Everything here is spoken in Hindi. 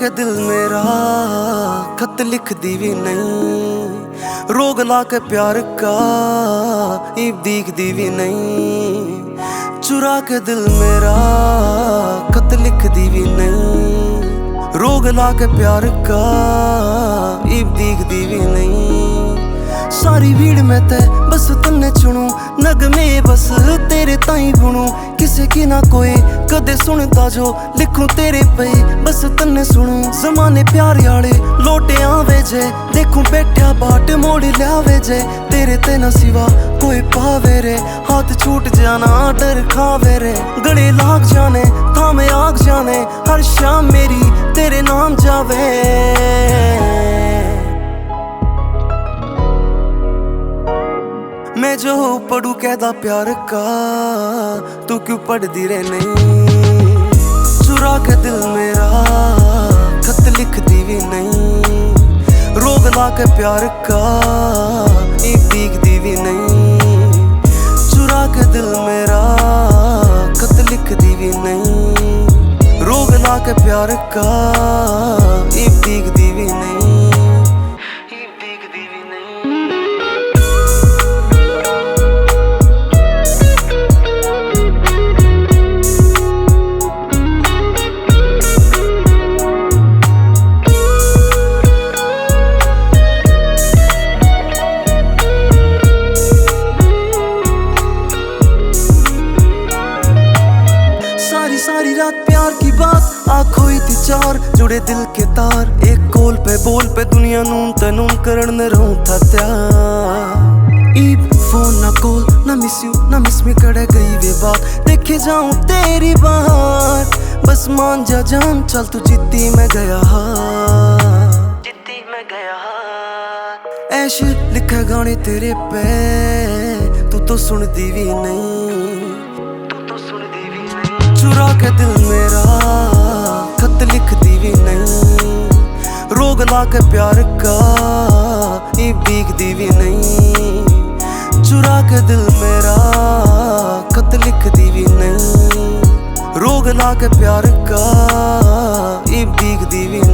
के दिल मेरा खत लिख दी भी नहीं, रोग ला के प्यार का इब दीख दी भी नहीं। चुरा के दिल मेरा खत लिख दी भी नहीं, रोग ला के प्यार का इब दीख दी भी नहीं। सारी भीड़ में ते बस तन्ने चुनू, नगमे बस तेरे ताई बुनू, किसे की ना कोई कदे सुनता जो लिखूं तेरे पे बस तन्ने सुनू। जमाने प्यार आले लोटे आवे जे, देखूं बैठा बाट मोड़ लियावे जे, तेरे ते ना सिवा कोई पावे रे, हाथ छूट जाना डर खावे रे। गले लाग जाने थामे आग जाने, हर शाम मेरी तेरे नाम जावे। मैं जो पढ़ू कहदा प्यार का, तू क्यों पढ़दी रे नहीं। चुरा के दिल मेरा खत लिख दी भी नहीं, रोग ला के प्यार का इब दीख दी भी नहीं। चुरा के दिल मेरा खत लिख दी भी नहीं, रोग ला के प्यार का इब दीख दी भी नहीं। सारी रात प्यार की बात आँख हुई थी चार, जुड़े दिल के तार एक कॉल पे बोल पे दुनिया नून तनून करण न रहूं था त्यार। ईब फोन ना कॉल ना मिस यू ना मिस मी करे गई वे बात, देखे जाऊं तेरी बात बस मान जा जान चल तू जिद्दी मैं गया जिद्दी मैं गया। ऐश लिखे गाने तेरे पे तू तो सुनती भी नहीं, चुरा के दिल मेरा खत लिख दी भी नहीं, रोग ला के प्यार का इब दीख दी भी नहीं। चुरा के दिल मेरा खत लिख दी भी नहीं, रोग ला के प्यार का इब दीख दी भी नहीं।